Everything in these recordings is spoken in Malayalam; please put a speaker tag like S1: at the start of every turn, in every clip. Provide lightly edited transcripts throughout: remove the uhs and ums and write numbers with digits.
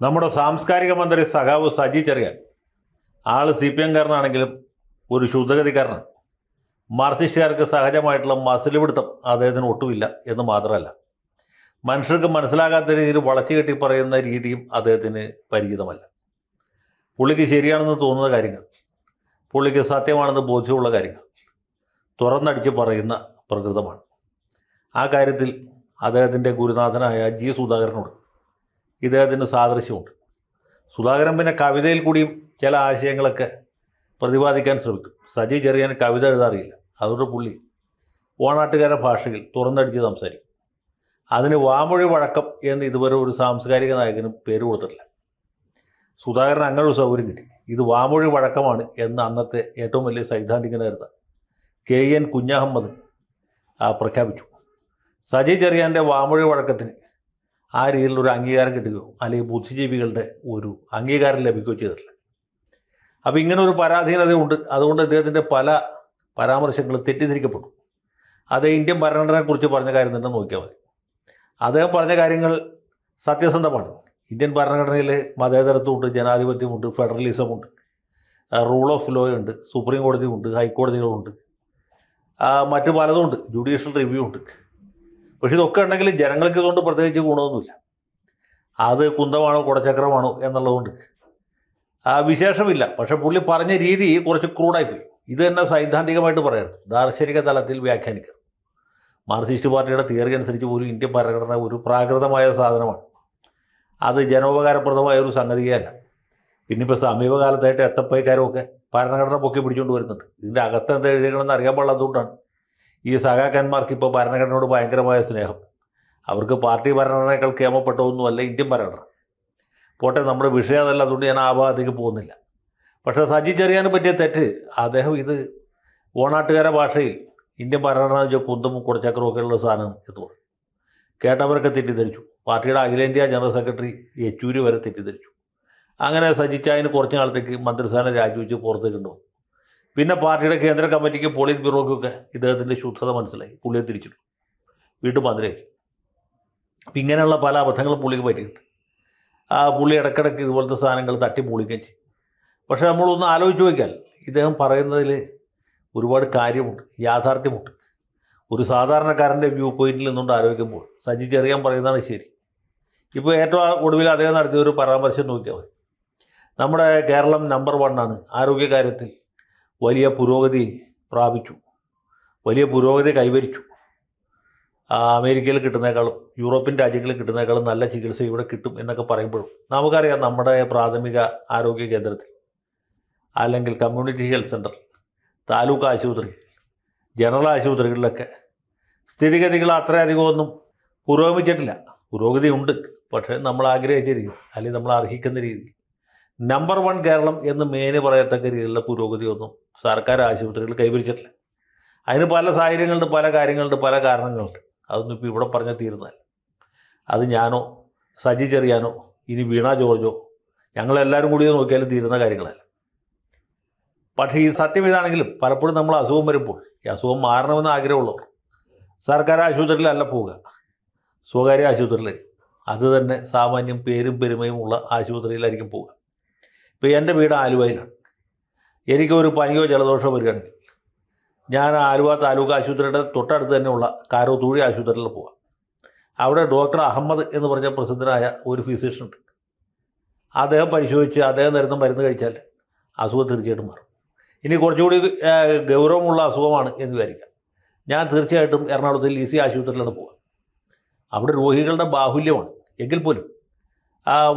S1: നമ്മുടെ സാംസ്കാരിക മന്ത്രി സഖാവ് സജി ചെറിയാൻ ആൾ CPM കാരനാണെങ്കിലും ഒരു ശുദ്ധഗതിക്കാരനാണ്. മാർക്സിസ്റ്റുകാർക്ക് സഹജമായിട്ടുള്ള മസിൽ പിടുത്തം അദ്ദേഹത്തിന് ഒട്ടുമില്ല എന്ന് മാത്രമല്ല, മനുഷ്യർക്ക് മനസ്സിലാകാത്ത രീതിയിൽ വളച്ചു കെട്ടി പറയുന്ന രീതിയും അദ്ദേഹത്തിന് പരിചിതമല്ല. പുള്ളിക്ക് ശരിയാണെന്ന് തോന്നുന്ന കാര്യങ്ങൾ, പുള്ളിക്ക് സത്യമാണെന്ന് ബോധ്യമുള്ള കാര്യങ്ങൾ തുറന്നടിച്ച് പറയുന്ന പ്രകൃതമാണ്. ആ കാര്യത്തിൽ അദ്ദേഹത്തിൻ്റെ ഗുരുനാഥനായ G. സുധാകരനോട് ഇദ്ദേഹത്തിന് സാദൃശ്യമുണ്ട്. സുധാകരൻ പിന്നെ കവിതയിൽ കൂടിയും ചില ആശയങ്ങളൊക്കെ പ്രതിപാദിക്കാൻ ശ്രമിക്കും. സജി ചെറിയാൻ കവിത എഴുതാറിയില്ല. അതുകൊണ്ട് പുള്ളി ഓണാട്ടുകാരുടെ ഭാഷയിൽ തുറന്നടിച്ച് സംസാരിക്കും. അതിന് വാമൊഴി വഴക്കം എന്ന് ഇതുവരെ ഒരു സാംസ്കാരിക നായകനും പേര് കൊടുത്തിട്ടില്ല. സുധാകരൻ അങ്ങനെ ഒരു സൗകര്യം കിട്ടി. ഇത് വാമൊഴി വഴക്കമാണ് എന്ന് അന്നത്തെ ഏറ്റവും വലിയ സൈദ്ധാന്തികനായിരുന്ന KN കുഞ്ഞഹമ്മദ് പ്രഖ്യാപിച്ചു. സജി ചെറിയാൻ്റെ വാമൊഴി വഴക്കത്തിന് ആ രീതിയിലൊരു അംഗീകാരം കിട്ടുകയോ അല്ലെങ്കിൽ ബുദ്ധിജീവികളുടെ ഒരു അംഗീകാരം ലഭിക്കുകയോ ചെയ്തിട്ടില്ല. അപ്പോൾ ഇങ്ങനെ ഒരു പരാധീനതയുണ്ട്. അതുകൊണ്ട് അദ്ദേഹത്തിൻ്റെ പല പരാമർശങ്ങളും തെറ്റിദ്ധരിക്കപ്പെട്ടു. അത് ഇന്ത്യൻ ഭരണഘടനയെക്കുറിച്ച് പറഞ്ഞ കാര്യം തന്നെ നോക്കിയാൽ മതി. അദ്ദേഹം പറഞ്ഞ കാര്യങ്ങൾ സത്യസന്ധമാണ്. ഇന്ത്യൻ ഭരണഘടനയിൽ മതേതരത്വമുണ്ട്, ജനാധിപത്യമുണ്ട്, ഫെഡറലിസമുണ്ട്, റൂൾ ഓഫ് ലോ ഉണ്ട്, സുപ്രീം കോടതിയുണ്ട്, ഹൈക്കോടതികളുണ്ട്, മറ്റു പലതുമുണ്ട്, ജുഡീഷ്യൽ റിവ്യൂ ഉണ്ട്. പക്ഷെ ഇതൊക്കെ ഉണ്ടെങ്കിൽ ജനങ്ങൾക്ക് ഇതുകൊണ്ട് പ്രത്യേകിച്ച് ഗുണമൊന്നുമില്ല. അത് കുന്തമാണോ കുടച്ചക്രമാണോ എന്നുള്ളതുകൊണ്ട് വിശേഷമില്ല. പക്ഷെ പുള്ളി പറഞ്ഞ രീതി കുറച്ച് ക്രൂഡായിപ്പോയി. ഇത് തന്നെ സൈദ്ധാന്തികമായിട്ട് പറയരുത്, ദാർശനിക തലത്തിൽ വ്യാഖ്യാനിക്കുക. മാർക്സിസ്റ്റ് പാർട്ടിയുടെ തിയറി അനുസരിച്ച് പോലും ഇന്ത്യൻ ഭരണഘടന ഒരു പ്രാകൃതമായ സാധനമാണ്. അത് ജനോപകാരപ്രദമായ ഒരു സംഗതിയല്ല. പിന്നിപ്പോൾ സമീപകാലത്തായിട്ട് എത്തപ്പൈക്കാരുമൊക്കെ ഭരണഘടന പൊക്കി പിടിച്ചുകൊണ്ട് വരുന്നുണ്ട്. ഇതിൻ്റെ അകത്ത് എന്താ എഴുതിക്കണമെന്ന് അറിയാൻ പാടില്ലാത്തതുകൊണ്ടാണ് ഈ സഖാക്കന്മാർക്ക് ഇപ്പോൾ ഭരണഘടനയോട് ഭയങ്കരമായ സ്നേഹം. അവർക്ക് പാർട്ടി ഭരണഘടനയേക്കാൾ കേമപ്പെട്ടതൊന്നുമല്ല ഇന്ത്യൻ ഭരണഘടന. പോട്ടെ, നമ്മുടെ വിഷയം അതല്ല, അതുകൊണ്ട് ഞാൻ ആ ഭാഗത്തേക്ക് പോകുന്നില്ല. പക്ഷേ സജി ചെറിയാന് പറ്റിയ തെറ്റ്, അദ്ദേഹം ഇത് ഓണാട്ടുകാര ഭാഷയിൽ ഇന്ത്യൻ ഭരണഘടന വെച്ചാൽ കുന്തവും കുടച്ചക്രവും ഒക്കെ ഉള്ള സാധനമാണ് എന്ന് പറഞ്ഞു. കേട്ടവരൊക്കെ തെറ്റിദ്ധരിച്ചു. പാർട്ടിയുടെ അഖിലേന്ത്യാ ജനറൽ സെക്രട്ടറി യെച്ചൂരി വരെ തെറ്റിദ്ധരിച്ചു. അങ്ങനെ സജിച്ചായന് കുറച്ച് നാളത്തേക്ക് മന്ത്രിസ്ഥാനം രാജിവെച്ച് പുറത്തേക്ക് കൊണ്ടുവന്നു. പിന്നെ പാർട്ടിയുടെ കേന്ദ്ര കമ്മിറ്റിക്ക് പോളിറ്റ് ബ്യൂറോയ്ക്കൊക്കെ ഇദ്ദേഹത്തിൻ്റെ ശുദ്ധത മനസ്സിലായി. പുള്ളിയെ തിരിച്ചിട്ടു, വീണ്ടും മന്ത്രിയായി. അപ്പം ഇങ്ങനെയുള്ള പല അബദ്ധങ്ങളും പുള്ളിക്ക് പറ്റിയിട്ടുണ്ട്. പുള്ളി ഇടയ്ക്കിടയ്ക്ക് ഇതുപോലത്തെ സാധനങ്ങൾ തട്ടി പൊളിക്കുകയും ചെയ്യും. പക്ഷേ നമ്മളൊന്ന് ആലോചിച്ച് നോക്കിയാൽ ഇദ്ദേഹം പറയുന്നതിൽ ഒരുപാട് കാര്യമുണ്ട്, യാഥാർത്ഥ്യമുണ്ട്. ഒരു സാധാരണക്കാരൻ്റെ വ്യൂ പോയിന്റിൽ നിന്നുകൊണ്ട് ആലോചിക്കുമ്പോൾ സജി ചെറിയാൻ പറയുന്നതാണ് ശരി. ഇപ്പോൾ ഏറ്റവും ഒടുവിൽ അദ്ദേഹം നടത്തിയ ഒരു പരാമർശം നോക്കിയാൽ മതി. നമ്മുടെ കേരളം നമ്പർ 1 ആണ്, ആരോഗ്യകാര്യത്തിൽ വലിയ പുരോഗതി പ്രാപിച്ചു, വലിയ പുരോഗതി കൈവരിച്ചു. അമേരിക്കയിൽ കിട്ടുന്നേക്കാളും യൂറോപ്യൻ രാജ്യങ്ങളിൽ കിട്ടുന്നേക്കാളും നല്ല ചികിത്സ ഇവിടെ കിട്ടും എന്നൊക്കെ പറയുമ്പോഴും നമുക്കറിയാം നമ്മുടെ പ്രാഥമിക ആരോഗ്യ കേന്ദ്രത്തിൽ അല്ലെങ്കിൽ കമ്മ്യൂണിറ്റി ഹെൽത്ത് സെൻ്റർ, താലൂക്ക് ആശുപത്രി, ജനറൽ ആശുപത്രികളിലൊക്കെ സ്ഥിതിഗതികൾ അത്രയധികമൊന്നും പുരോഗമിച്ചിട്ടില്ല. പുരോഗതി ഉണ്ട്, പക്ഷേ നമ്മൾ ആഗ്രഹിച്ച രീതി അല്ലെങ്കിൽ നമ്മൾ അർഹിക്കുന്ന രീതിയിൽ നമ്പർ 1 കേരളം എന്ന് മേന് പറയത്തക്ക രീതിയിലുള്ള പുരോഗതിയൊന്നും സർക്കാർ ആശുപത്രികൾ കൈവരിച്ചിട്ടില്ല. അതിന് പല സാഹചര്യങ്ങളുണ്ട്, പല കാര്യങ്ങളുണ്ട്, പല കാരണങ്ങളുണ്ട്. അതൊന്നും ഇപ്പോൾ ഇവിടെ പറഞ്ഞാൽ തീരുന്നതല്ല. അത് ഞാനോ സജി ചെറിയാനോ ഇനി വീണ ജോർജോ ഞങ്ങളെല്ലാവരും കൂടി നോക്കിയാലും തീരുന്ന കാര്യങ്ങളല്ല. പക്ഷേ ഈ സത്യം ഇതാണെങ്കിലും പലപ്പോഴും നമ്മൾ അസുഖം വരുമ്പോൾ ഈ അസുഖം മാറണമെന്ന് ആഗ്രഹമുള്ളവർ സർക്കാർ ആശുപത്രിയിലല്ല പോവുക, സ്വകാര്യ ആശുപത്രിയിലായിരിക്കും. അത് തന്നെ സാമാന്യം പേരും പെരുമയും ഉള്ള ആശുപത്രിയിലായിരിക്കും പോവുക. ഇപ്പോൾ എൻ്റെ വീട് ആലുവയിലാണ്. എനിക്കൊരു പനിയോ ജലദോഷമോ വരികയാണെങ്കിൽ ഞാൻ ആലുവ താലൂക്ക് ആശുപത്രിയുടെ തൊട്ടടുത്ത് തന്നെയുള്ള കാരോത്തൂഴി ആശുപത്രിയിൽ പോവാം. അവിടെ ഡോക്ടർ അഹമ്മദ് എന്ന് പറഞ്ഞ പ്രസിദ്ധനായ ഒരു ഫിസിഷ്യൻ ഉണ്ട്. അദ്ദേഹം പരിശോധിച്ച് അദ്ദേഹം തരുന്ന മരുന്ന് കഴിച്ചാൽ അസുഖം തീർച്ചയായിട്ടും മാറും. ഇനി കുറച്ചുകൂടി ഗൗരവമുള്ള അസുഖമാണ് എന്ന് വിചാരിക്കാം, ഞാൻ തീർച്ചയായിട്ടും എറണാകുളത്ത് LEC ആശുപത്രിയിലാണ് പോവുക. അവിടെ രോഗികളുടെ ബാഹുല്യമാണ്. എങ്കിൽ പോലും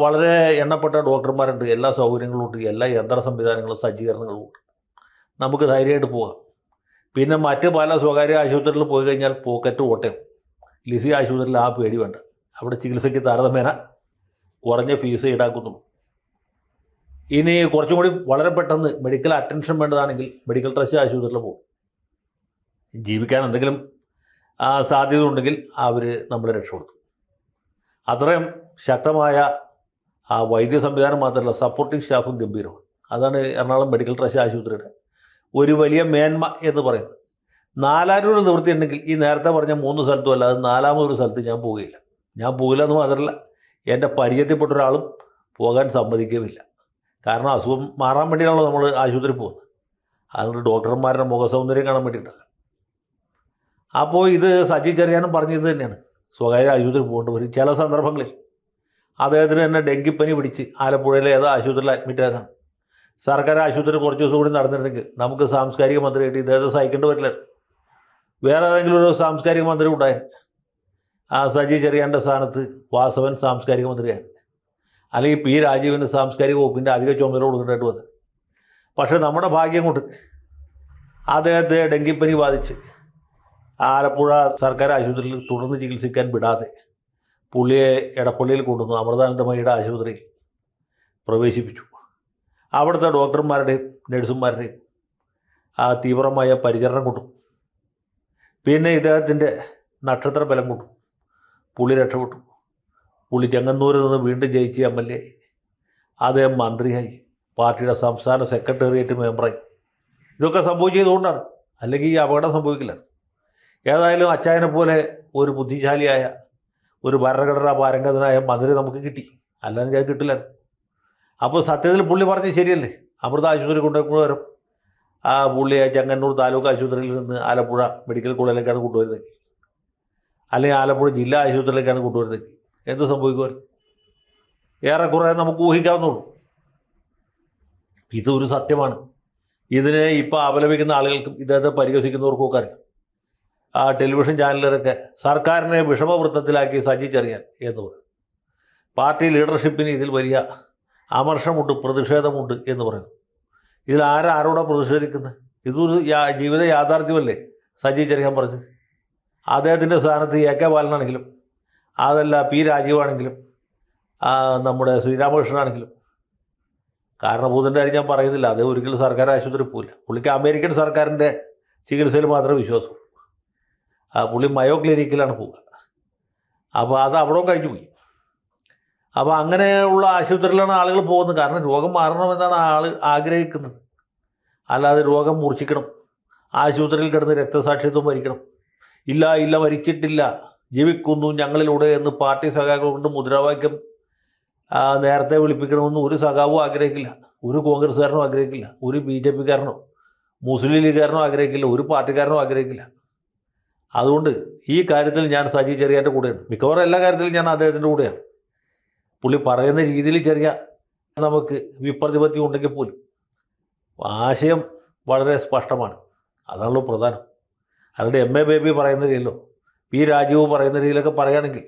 S1: വളരെ എണ്ണപ്പെട്ട ഡോക്ടർമാരുണ്ട്, എല്ലാ സൗകര്യങ്ങളും ഉണ്ട്, എല്ലാ യന്ത്ര സംവിധാനങ്ങളും സജ്ജീകരണങ്ങളും ഉണ്ട്. നമുക്ക് ധൈര്യമായിട്ട് പോകാം. പിന്നെ മറ്റ് പല സ്വകാര്യ ആശുപത്രികളിൽ പോയി കഴിഞ്ഞാൽ പോക്കറ്റ് ഓട്ടയും. LEC ആശുപത്രിയിൽ ആ പേടി വേണ്ട. അവിടെ ചികിത്സയ്ക്ക് താരതമ്യേന കുറഞ്ഞ ഫീസ് ഈടാക്കുന്നുള്ളൂ. ഇനി കുറച്ചും കൂടി വളരെ പെട്ടെന്ന് മെഡിക്കൽ അറ്റൻഷൻ വേണ്ടതാണെങ്കിൽ മെഡിക്കൽ ട്രസ്റ്റ് ആശുപത്രിയിൽ പോകും. ജീവിക്കാൻ എന്തെങ്കിലും സാധ്യത ഉണ്ടെങ്കിൽ അവർ നമ്മളെ രക്ഷപ്പെടുത്തും. അത്രയും ശക്തമായ വൈദ്യ സംവിധാനം മാത്രമല്ല, സപ്പോർട്ടിംഗ് സ്റ്റാഫും ഗംഭീരമാണ്. അതാണ് എറണാകുളം മെഡിക്കൽ ട്രസ്റ്റ് ആശുപത്രിയുടെ ഒരു വലിയ മേന്മ എന്ന് പറയുന്നത്. 4 നിവൃത്തി ഉണ്ടെങ്കിൽ ഈ നേരത്തെ പറഞ്ഞ 3 സ്ഥലത്തും അല്ലാതെ 4ാമതൊരു സ്ഥലത്ത് ഞാൻ പോവുകയില്ല എന്ന് മാത്രമല്ല, എൻ്റെ പരിചയത്തിൽപ്പെട്ട ഒരാളും പോകാൻ സമ്മതിക്കുകയുമില്ല. കാരണം അസുഖം മാറാൻ വേണ്ടിയാണല്ലോ നമ്മൾ ആശുപത്രി പോകുന്നത്, അതുകൊണ്ട് ഡോക്ടർമാരുടെ മുഖസൗന്ദര്യം കാണാൻ വേണ്ടിയിട്ടല്ല. അപ്പോൾ ഇത് സജി ചെറിയാനും പറഞ്ഞത് തന്നെയാണ്, സ്വകാര്യ ആശുപത്രി പോകേണ്ടി വരും ചില സന്ദർഭങ്ങളിൽ. അദ്ദേഹത്തിന് തന്നെ ഡെങ്കിപ്പനി പിടിച്ച് ആലപ്പുഴയിലെ ഏതോ ആശുപത്രിയിൽ അഡ്മിറ്റ് ആയതാണ്. സർക്കാർ ആശുപത്രി കുറച്ച് ദിവസം കൂടി നടന്നിരുന്നെങ്കിൽ നമുക്ക് സാംസ്കാരിക മന്ത്രിയായിട്ട് ഇദ്ദേഹത്തെ സഹിക്കേണ്ടി വരില്ല. വേറെ ഏതെങ്കിലും ഒരു സാംസ്കാരിക മന്ത്രി ഉണ്ടായിരുന്നു. ആ സജി ചെറിയാൻ്റെ സ്ഥാനത്ത് വാസവൻ സാംസ്കാരിക മന്ത്രിയായിരുന്നു, അല്ലെങ്കിൽ പി രാജീവിന് സാംസ്കാരിക വകുപ്പിൻ്റെ അധിക ചുമതല കൊടുക്കേണ്ടതായിട്ട് വന്നത്. പക്ഷേ നമ്മുടെ ഭാഗ്യം കൊണ്ട് അദ്ദേഹത്തെ ഡെങ്കിപ്പനി ബാധിച്ച് ആലപ്പുഴ സർക്കാർ ആശുപത്രിയിൽ തുടർന്ന് ചികിത്സിക്കാൻ വിടാതെ പുള്ളിയെ എടപ്പള്ളിയിൽ കൊണ്ടുവന്നു അമൃതാനന്ദമയിയുടെ ആശുപത്രിയിൽ പ്രവേശിപ്പിച്ചു. അവിടുത്തെ ഡോക്ടർമാരുടെയും നഴ്സുമാരുടെയും ആ തീവ്രമായ പരിചരണം കൊണ്ടും പിന്നെ ഇദ്ദേഹത്തിൻ്റെ നക്ഷത്ര ബലം കൊണ്ടും പുള്ളി രക്ഷപ്പെട്ടു. പുള്ളി ചെങ്ങന്നൂരിൽ നിന്ന് വീണ്ടും ജയിച്ച് MLA ആയി, അദ്ദേഹം മന്ത്രിയായി, പാർട്ടിയുടെ സംസ്ഥാന സെക്രട്ടേറിയറ്റ് മെമ്പറായി. ഇതൊക്കെ സംഭവിച്ചതുകൊണ്ടാണ്, അല്ലെങ്കിൽ ഈ അപകടം സംഭവിക്കില്ല. ഏതായാലും അച്ചായനെ പോലെ ഒരു ബുദ്ധിശാലിയായ ഒരു ഭരണഘടനാ പാരംഗതനായ മന്ത്രി നമുക്ക് കിട്ടി, അല്ലാതെ ഞാൻ കിട്ടില്ല. അപ്പോൾ സത്യത്തിൽ പുള്ളി പറഞ്ഞത് ശരിയല്ലേ? അമൃത ആശുപത്രി കൊണ്ടുവരും ആ പുള്ളിയെ ചെങ്ങന്നൂർ താലൂക്ക് ആശുപത്രിയിൽ നിന്ന് ആലപ്പുഴ മെഡിക്കൽ കോളേജിലേക്കാണ് കൊണ്ടുവരുന്നത്, അല്ലെങ്കിൽ ആലപ്പുഴ ജില്ലാ ആശുപത്രിയിലേക്കാണ് കൊണ്ടുവരുന്നത്, എന്ത് സംഭവിക്കുമായിരുന്നു? ഏറെക്കുറെ നമുക്ക് ഊഹിക്കാവുന്നുള്ളൂ. ഇതൊരു സത്യമാണ്. ഇതിനെ ഇപ്പോൾ അപലപിക്കുന്ന ആളുകൾക്കും ഇദ്ദേഹത്തെ പരിഹസിക്കുന്നവർക്കും ഒക്കെ അറിയാം. ആ ടെലിവിഷൻ ചാനലുകളൊക്കെ സർക്കാരിനെ വിഷമവൃത്തത്തിലാക്കി സജി ചെറിയാൻ എന്ന് പറയും. പാർട്ടി ലീഡർഷിപ്പിന് ഇതിൽ വലിയ അമർഷമുണ്ട്, പ്രതിഷേധമുണ്ട് എന്ന് പറയുന്നു. ഇതിൽ ആരോടാണ് പ്രതിഷേധിക്കുന്നത്? ഇതൊരു ജീവിത യാഥാർത്ഥ്യമല്ലേ സജി ചെറിയാൻ പറഞ്ഞത്. അദ്ദേഹത്തിൻ്റെ സ്ഥാനത്ത് AK ബാലനാണെങ്കിലും അതല്ല പി രാജീവാണെങ്കിലും നമ്മുടെ ശ്രീരാമകൃഷ്ണനാണെങ്കിലും, കാരണഭൂതൻ്റെ കാര്യം ഞാൻ പറയുന്നില്ല, അത് ഒരിക്കലും സർക്കാർ ആശുപത്രി പോയില്ല. പുള്ളിക്ക് അമേരിക്കൻ സർക്കാരിൻ്റെ ചികിത്സയിൽ മാത്രമേ വിശ്വാസമുള്ളൂ. പുള്ളി മയോ ക്ലിനിക്കിലാണ് പോവുക. അപ്പോൾ അത് അവിടവും കഴിഞ്ഞു പോയി. അപ്പോൾ അങ്ങനെയുള്ള ആശുപത്രിയിലാണ് ആളുകൾ പോകുന്നത്. കാരണം രോഗം മാറണമെന്നാണ് ആൾ ആഗ്രഹിക്കുന്നത്, അല്ലാതെ രോഗം മൂർച്ഛിക്കണം, ആശുപത്രിയിൽ കിടന്ന് രക്തസാക്ഷിത്വം വരിക്കണം, ഇല്ല മരിച്ചിട്ടില്ല, ജീവിക്കുന്നു ഞങ്ങളിലൂടെ എന്ന് പാർട്ടി സഖാക്കൾ കൊണ്ട് മുദ്രാവാക്യം നേരത്തെ വിളിപ്പിക്കണമെന്ന് ഒരു സഖാവും ആഗ്രഹിക്കില്ല, ഒരു കോൺഗ്രസ്സുകാരനോ ആഗ്രഹിക്കില്ല, ഒരു BJPക്കാരനോ മുസ്ലിം ലീഗുകാരനോ ആഗ്രഹിക്കില്ല, ഒരു പാർട്ടിക്കാരനോ ആഗ്രഹിക്കില്ല. അതുകൊണ്ട് ഈ കാര്യത്തിൽ ഞാൻ സജി ചെറിയാൻ്റെ കൂടെയാണ്. മിക്കവാറും എല്ലാ കാര്യത്തിലും ഞാൻ അദ്ദേഹത്തിൻ്റെ കൂടെയാണ്. പുള്ളി പറയുന്ന രീതിയിൽ ചെറിയ നമുക്ക് വിപ്രതിപത്തി ഉണ്ടെങ്കിൽ പോലും ആശയം വളരെ സ്പഷ്ടമാണ്. അതാണല്ലോ പ്രധാനം. അല്ലാണ്ട് MA ബേബി പറയുന്ന രീതിയിലോ പി രാജീവ് പറയുന്ന രീതിയിലൊക്കെ പറയുകയാണെങ്കിൽ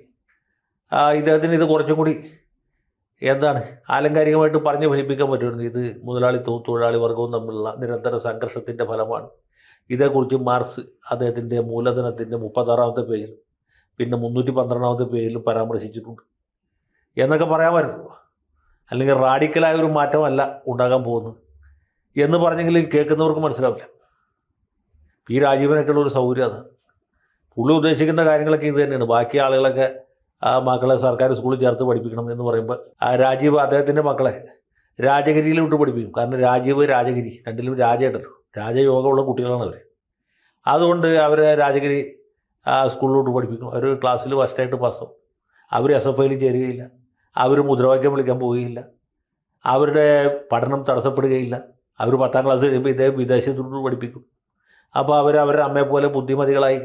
S1: ഇദ്ദേഹത്തിന് ഇത് കുറച്ചും കൂടി എന്താണ് ആലങ്കാരികമായിട്ട് പറഞ്ഞ് ഫലിപ്പിക്കാൻ പറ്റുമായിരുന്നു. ഇത് മുതലാളിത്തവും തൊഴിലാളി വർഗവും തമ്മിലുള്ള നിരന്തര സംഘർഷത്തിൻ്റെ ഫലമാണ്. ഇതേക്കുറിച്ച് മാർക്സ് അദ്ദേഹത്തിൻ്റെ മൂലധനത്തിൻ്റെ 36ാമത്തെ പേജിലും പിന്നെ 312ാമത്തെ പേജിലും പരാമർശിച്ചിട്ടുണ്ട് എന്നൊക്കെ പറയാമായിരുന്നു. അല്ലെങ്കിൽ റാഡിക്കലായ ഒരു മാറ്റമല്ല ഉണ്ടാകാൻ പോകുന്നത് എന്ന് പറഞ്ഞെങ്കിൽ കേൾക്കുന്നവർക്ക് മനസ്സിലാവില്ല. പി രാജീവനൊക്കെയുള്ള ഒരു സൗകര്യം അതാണ്. പുള്ളി ഉദ്ദേശിക്കുന്ന കാര്യങ്ങളൊക്കെ ഇത് തന്നെയാണ്. ബാക്കി ആളുകളൊക്കെ മക്കളെ സർക്കാർ സ്കൂളിൽ ചേർത്ത് പഠിപ്പിക്കണം എന്ന് പറയുമ്പോൾ രാജീവ് അദ്ദേഹത്തിൻ്റെ മക്കളെ രാജഗിരിയിൽ വിട്ട് പഠിപ്പിക്കും. കാരണം രാജീവ് രാജഗിരി രണ്ടിലും രാജയുണ്ടല്ലോ, രാജയോഗമുള്ള കുട്ടികളാണ് അവർ. അതുകൊണ്ട് അവരെ രാജഗിരി സ്കൂളിലോട്ട് പഠിപ്പിക്കും. അവർ ക്ലാസ്സിൽ ഫസ്റ്റായിട്ട് പാസ്സാവും. അവർ SFIയിൽ ചേരുകയില്ല, അവർ മുദ്രാവാക്യം വിളിക്കാൻ പോവുകയില്ല, അവരുടെ പഠനം തടസ്സപ്പെടുകയില്ല. അവർ 10ാം ക്ലാസ് കഴിയുമ്പോൾ ഇദ്ദേഹം വിദേശത്തോട്ട് പഠിപ്പിക്കും. അപ്പോൾ അവരുടെ അമ്മയെപ്പോലെ ബുദ്ധിമതികളായി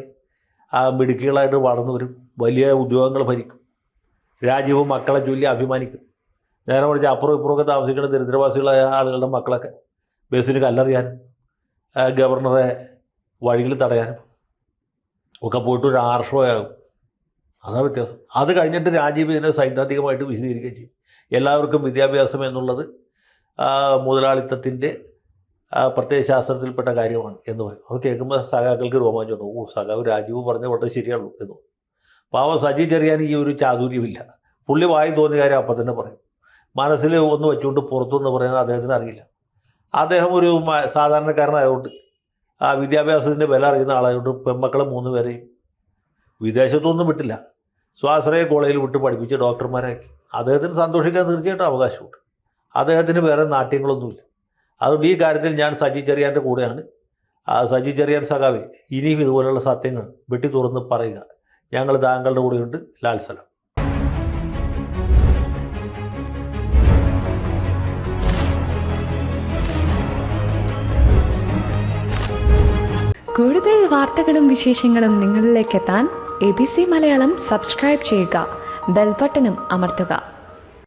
S1: മിടുക്കികളായിട്ട് വളർന്നു വരും, വലിയ ഉദ്യോഗങ്ങൾ ഭരിക്കും. രാജീവ് മക്കളെ ചൊല്ലി അഭിമാനിക്കും. നേരെ മറിച്ച് അപ്പുറം ഇപ്പുറമൊക്കെ താമസിക്കുന്ന ദരിദ്രവാസികളായ ആളുകളുടെ മക്കളൊക്കെ ബസ്സിന് കല്ലെറിയാനും ഗവർണറെ വഴിയിൽ തടയാനും ഒക്കെ പോയിട്ട് ഒരു ആർഷവയാകും. അതാണ് വ്യത്യാസം. അത് കഴിഞ്ഞിട്ട് രാജീവ് ഇതിനെ സൈദ്ധാന്തികമായിട്ട് വിശദീകരിക്കുകയും ചെയ്യും. എല്ലാവർക്കും വിദ്യാഭ്യാസം എന്നുള്ളത് മുതലാളിത്തത്തിൻ്റെ പ്രത്യയശാസ്ത്രത്തിൽപ്പെട്ട കാര്യമാണ് എന്ന് പറയും. അപ്പോൾ കേൾക്കുമ്പോൾ സഖാക്കൾക്ക് രോമാഞ്ചം ഉണ്ടാവും. സഖാവ് രാജീവ് പറഞ്ഞ വളരെ ശരിയാണല്ലോ എന്ന്. പാവം സജി ചെറിയാൻ ഈ ഒരു ചാതുര്യമില്ല. പുള്ളി വായി തോന്നിയ കാര്യം അപ്പം തന്നെ പറയും. മനസ്സിൽ ഒന്ന് വെച്ചുകൊണ്ട് പുറത്തുനിന്ന് പറയാൻ അദ്ദേഹത്തിന് അറിയില്ല. അദ്ദേഹം ഒരു സാധാരണക്കാരനായതുകൊണ്ട് വിദ്യാഭ്യാസത്തിൻ്റെ വില അറിയുന്ന ആളായതുകൊണ്ട് പെൺമക്കളെ 3 പേരെയും വിദേശത്തൊന്നും വിട്ടില്ല, സ്വാശ്രയ കോളേജിൽ വിട്ട് പഠിപ്പിച്ച് ഡോക്ടർമാരാക്കി. അദ്ദേഹത്തിന് സന്തോഷിക്കാൻ തീർച്ചയായിട്ടും അവകാശമുണ്ട്. അദ്ദേഹത്തിന് വേറെ നാട്യങ്ങളൊന്നുമില്ല. അതുകൊണ്ട് ഈ കാര്യത്തിൽ ഞാൻ സജി ചെറിയാൻ്റെ കൂടെയാണ്. സജി ചെറിയാൻ സഖാവേ, ഇനിയും ഇതുപോലുള്ള സത്യങ്ങൾ വെട്ടി തുറന്ന് പറയുക. ഞങ്ങൾ താങ്കളുടെ കൂടെയുണ്ട്. ലാൽ സലാം.
S2: കൂടുതൽ വാർത്തകളും വിശേഷങ്ങളും നിങ്ങളിലേക്ക് എത്താൻ ABC മലയാളം സബ്സ്ക്രൈബ് ചെയ്യുക, ബെൽബട്ടനും അമർത്തുക.